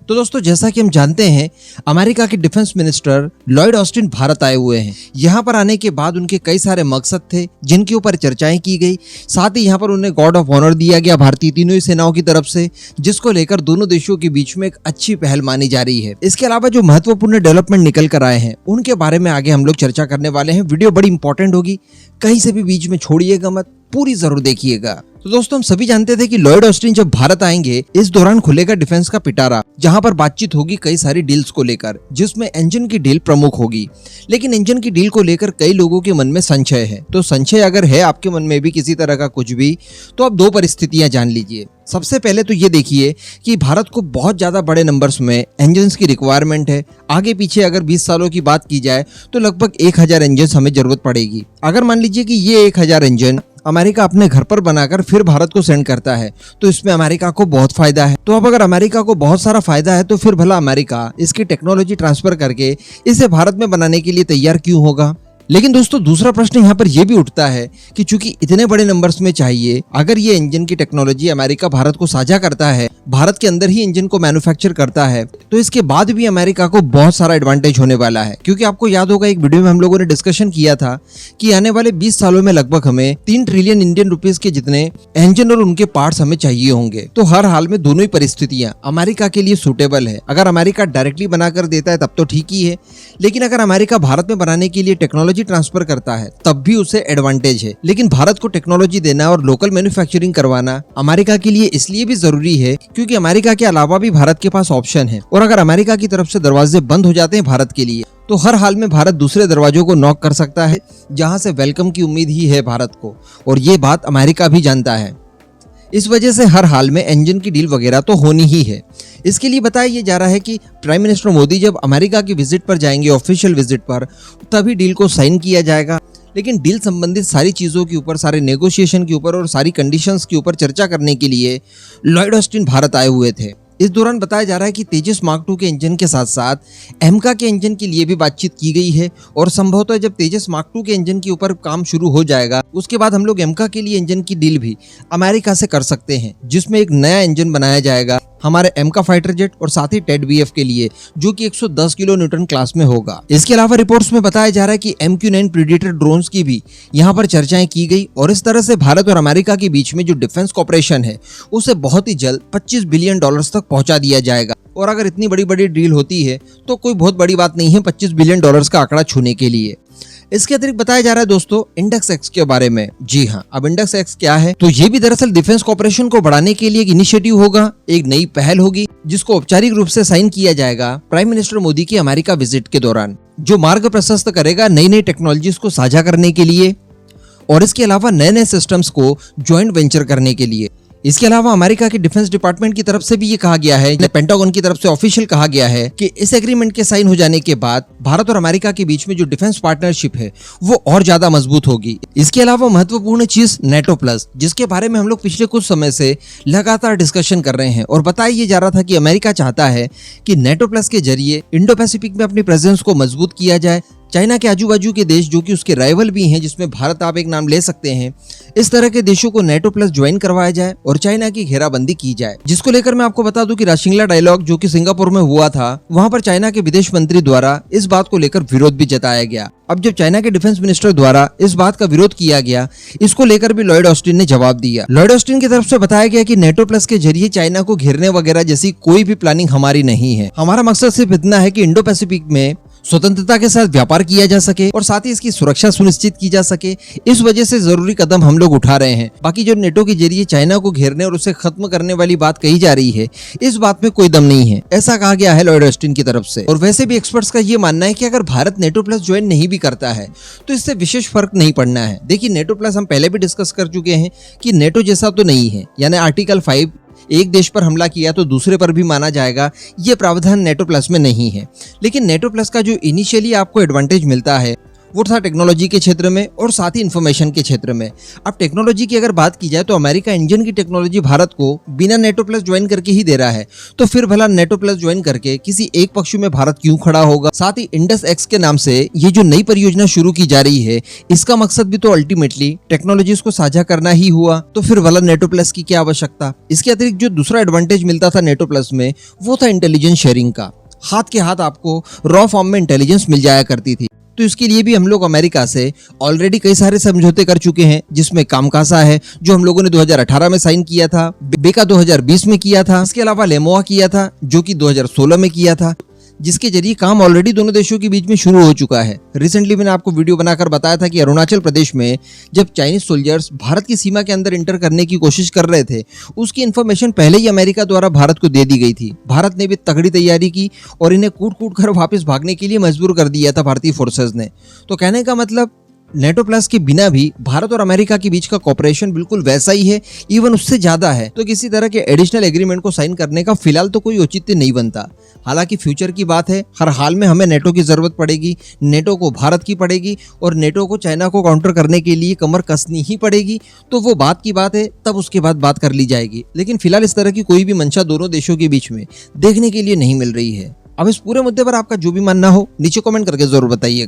तो दोस्तों जैसा कि हम जानते हैं अमेरिका के defence minister Lloyd Austin Bharat आए हुए हैं। यहाँ पर आने के बाद उनके कई सारे मकसद थे जिनके ऊपर चर्चाएं की गई। साथ ही यहाँ पर उन्हें गॉर्ड ऑफ ऑनर दिया गया भारतीय तीनों ही सेनाओं की तरफ से, जिसको लेकर दोनों देशों के बीच में एक अच्छी पहल मानी जा रही है। इसके अलावा जो महत्वपूर्ण डेवलपमेंट निकल कर आए हैं उनके बारे में आगे हम लोग चर्चा करने वाले हैं। वीडियो बड़ी इंपॉर्टेंट होगी, कहीं से भी बीच में छोड़िएगा मत, पूरी जरूर देखिएगा। तो दोस्तों हम सभी जानते थे कि लॉयड ऑस्टिन जब भारत आएंगे इस दौरान खुलेगा डिफेंस का पिटारा, जहां पर बातचीत होगी कई सारी डील्स को लेकर, जिसमें इंजन की डील प्रमुख होगी। लेकिन इंजन की डील को लेकर कई लोगों के मन में संशय है। तो संशय अगर है आपके मन में भी किसी तरह का कुछ भी, तो आप दो परिस्थितियां जान लीजिए। सबसे पहले तो ये देखिए कि भारत को बहुत ज्यादा बड़े नंबर्स में इंजन्स की रिक्वायरमेंट है। आगे पीछे अगर 20 सालों की बात की जाए तो लगभग 1000 इंजन हमें जरूरत पड़ेगी। अगर मान लीजिए कि ये 1000 इंजन अमेरिका अपने घर पर बनाकर फिर भारत को सेंड करता है तो इसमें अमेरिका को बहुत फायदा है। तो अब अगर अमेरिका को बहुत सारा फायदा है तो फिर भला अमेरिका इसकी टेक्नोलॉजी ट्रांसफर करके इसे भारत में बनाने के लिए तैयार क्यों होगा। लेकिन दोस्तों दूसरा प्रश्न यहाँ पर यह भी उठता है कि चूंकि इतने बड़े नंबर्स में चाहिए, अगर ये इंजन की टेक्नोलॉजी अमेरिका भारत को साझा करता है, भारत के अंदर ही इंजन को मैन्युफैक्चर करता है, तो इसके बाद भी अमेरिका को बहुत सारा एडवांटेज होने वाला है। क्योंकि आपको याद होगा एक वीडियो में हम लोगों ने डिस्कशन किया था कि आने वाले 20 सालों में लगभग हमें 3 ट्रिलियन इंडियन रुपीज के जितने इंजन और उनके पार्ट्स हमें चाहिए होंगे। तो हर हाल में दोनों ही परिस्थितियां अमेरिका के लिए सूटेबल है। अगर अमेरिका डायरेक्टली बनाकर देता है तब तो ठीक ही है, लेकिन अगर अमेरिका भारत में बनाने के लिए टेक्नोलॉजी ट्रांसफर करता है तब भी उसे एडवांटेज है। लेकिन भारत को टेक्नोलॉजी देना और लोकल मैन्युफैक्चरिंग करवाना अमेरिका के लिए इसलिए भी जरूरी है क्योंकि अमेरिका के अलावा भी भारत के पास ऑप्शन है, और अगर अमेरिका की तरफ से दरवाजे बंद हो जाते हैं भारत के लिए तो हर हाल में भारत दूसरे दरवाजों को नॉक कर सकता है जहां से वेलकम की उम्मीद ही है भारत को, और ये बात अमेरिका भी जानता है। इस वजह से हर हाल में इंजन की डील वगैरह तो होनी ही है। इसके लिए बताया ये जा रहा है कि प्राइम मिनिस्टर मोदी जब अमेरिका की विजिट पर जाएंगे, ऑफिशियल विजिट पर, तभी डील को साइन किया जाएगा। लेकिन डील संबंधित सारी चीज़ों के ऊपर, सारे नेगोशिएशन के ऊपर और सारी कंडीशंस के ऊपर चर्चा करने के लिए लॉयड ऑस्टिन भारत आए हुए थे। इस दौरान बताया जा रहा है कि तेजस मार्क 2 के इंजन के साथ साथ एमका के इंजन के लिए भी बातचीत की गई है, और संभवतः जब तेजस मार्क 2 के इंजन के ऊपर काम शुरू हो जाएगा उसके बाद हम लोग एमका के लिए इंजन की डील भी अमेरिका से कर सकते हैं, जिसमें एक नया इंजन बनाया जाएगा हमारे एमका फाइटर जेट और साथ ही टेड बीएफ के लिए, जो कि 110 किलो न्यूटन क्लास में होगा। इसके अलावा रिपोर्ट्स में बताया जा रहा है कि MQ-9 प्रीडेटर ड्रोन्स की भी यहाँ पर चर्चाएं की गई, और इस तरह से भारत और अमेरिका के बीच में जो डिफेंस कॉपरेशन है उसे बहुत ही जल्द $25 बिलियन तक पहुंचा दिया जाएगा। और अगर इतनी बड़ी बड़ी डील होती है तो कोई बहुत बड़ी बात नहीं है $25 बिलियन का आंकड़ा छूने के लिए। इसके अतिरिक्त बताया जा रहा है दोस्तों इंडेक्स एक्स के बारे में। जी हाँ, अब इंडेक्स एक्स क्या है, तो ये भी दरअसल डिफेंस कॉपरेशन को बढ़ाने के लिए एक इनिशिएटिव होगा, एक नई पहल होगी, जिसको औपचारिक रूप से साइन किया जाएगा प्राइम मिनिस्टर मोदी की अमेरिका विजिट के दौरान, जो मार्ग प्रशस्त करेगा नई नई टेक्नोलॉजीज को साझा करने के लिए, और इसके अलावा नए नए सिस्टम्स को ज्वाइंट वेंचर करने के लिए। इसके अलावा अमेरिका के डिफेंस डिपार्टमेंट की तरफ से भी ये कहा गया है, पेंटागन की तरफ से ऑफिशियल कहा गया है कि इस एग्रीमेंट के साइन हो जाने के बाद भारत और अमेरिका के बीच में जो डिफेंस पार्टनरशिप है वो और ज्यादा मजबूत होगी। इसके अलावा महत्वपूर्ण चीज नेटो प्लस, जिसके बारे में हम लोग पिछले कुछ समय से लगातार डिस्कशन कर रहे हैं, और बताया ये जा रहा था कि अमेरिका चाहता है कि नेटो प्लस के जरिए इंडो पैसिफिक में अपनी प्रेजेंस को मजबूत किया जाए। चाइना के आजू बाजू के देश जो कि उसके राइवल भी हैं, जिसमें भारत आप एक नाम ले सकते हैं, इस तरह के देशों को नेटो प्लस ज्वाइन करवाया जाए और चाइना की घेराबंदी की जाए। जिसको लेकर मैं आपको बता दूं कि राशिंगला डायलॉग जो कि सिंगापुर में हुआ था, वहां पर चाइना के विदेश मंत्री द्वारा इस बात को लेकर विरोध भी जताया गया। अब जब चाइना के डिफेंस मिनिस्टर द्वारा इस बात का विरोध किया गया, इसको लेकर भी लॉयड ऑस्टिन ने जवाब दिया। लॉयड ऑस्टिन की तरफ से बताया गया कि नेटो प्लस के जरिए चाइना को घेरने वगैरह जैसी कोई भी प्लानिंग हमारी नहीं है। हमारा मकसद सिर्फ इतना है कि इंडो पैसिफिक में स्वतंत्रता के साथ व्यापार किया जा सके और साथ ही इसकी सुरक्षा सुनिश्चित की जा सके। इस वजह से जरूरी कदम हम लोग उठा रहे हैं। बाकी जो नेटो के जरिए चाइना को घेरने और उसे खत्म करने वाली बात कही जा रही है, इस बात में कोई दम नहीं है, ऐसा कहा गया है लॉयड ऑस्टिन की तरफ से। और वैसे भी एक्सपर्ट्स का ये मानना है कि अगर भारत नेटो प्लस ज्वाइन नहीं भी करता है तो इससे विशेष फर्क नहीं पड़ना है। देखिए नेटो प्लस हम पहले भी डिस्कस कर चुके हैं कि नेटो जैसा तो नहीं है, यानी आर्टिकल 5 एक देश पर हमला किया तो दूसरे पर भी माना जाएगा, ये प्रावधान नेटो प्लस में नहीं है। लेकिन नेटो प्लस का जो इनिशियली आपको एडवांटेज मिलता है वो था टेक्नोलॉजी के क्षेत्र में और साथ ही इंफॉर्मेशन के क्षेत्र में। अब टेक्नोलॉजी की अगर बात की जाए तो अमेरिका इंजन की टेक्नोलॉजी भारत को बिना नेटो प्लस ज्वाइन करके ही दे रहा है, तो फिर भला नेटो प्लस ज्वाइन करके किसी एक पक्ष में भारत क्यों खड़ा होगा। साथ ही इंडस एक्स के नाम से ये जो नई परियोजना शुरू की जा रही है, इसका मकसद भी तो अल्टीमेटली टेक्नोलॉजीज को साझा करना ही हुआ, तो फिर भला नेटो प्लस की क्या आवश्यकता। इसके अतिरिक्त जो दूसरा एडवांटेज मिलता था नेटो प्लस में, वो था इंटेलिजेंस शेयरिंग का। हाथ के हाथ आपको रॉ फॉर्म में इंटेलिजेंस मिल जाया करती थी। तो इसके लिए भी हम लोग अमेरिका से ऑलरेडी कई सारे समझौते कर चुके हैं, जिसमें कामकासा है जो हम लोगों ने 2018 में साइन किया था, बेका 2020 में किया था, इसके अलावा लेमोआ किया था जो कि 2016 में किया था, जिसके जरिए काम ऑलरेडी दोनों देशों के बीच में शुरू हो चुका है। रिसेंटली मैंने आपको वीडियो बनाकर बताया था कि अरुणाचल प्रदेश में जब चाइनीज सोल्जर्स भारत की सीमा के अंदर इंटर करने की कोशिश कर रहे थे, उसकी इन्फॉर्मेशन पहले ही अमेरिका द्वारा भारत को दे दी गई थी। भारत ने भी तगड़ी तैयारी की और इन्हें कूट कूट कर वापस भागने के लिए मजबूर कर दिया था भारतीय फोर्सेज ने। तो कहने का मतलब नेटो प्लस के बिना भी भारत और अमेरिका के बीच का कॉपरेशन बिल्कुल वैसा ही है, इवन उससे ज्यादा है। तो किसी तरह के एडिशनल एग्रीमेंट को साइन करने का फिलहाल तो कोई औचित्य नहीं बनता। हालांकि फ्यूचर की बात है, हर हाल में हमें नेटो की जरूरत पड़ेगी, नेटो को भारत की पड़ेगी और नेटो को चाइना को काउंटर करने के लिए कमर कसनी ही पड़ेगी। तो वो बात की बात है, तब उसके बाद बात कर ली जाएगी। लेकिन फिलहाल इस तरह की कोई भी मंशा दोनों देशों के बीच में देखने के लिए नहीं मिल रही है। अब इस पूरे मुद्दे पर आपका जो भी मानना हो नीचे कमेंट करके जरूर बताइए।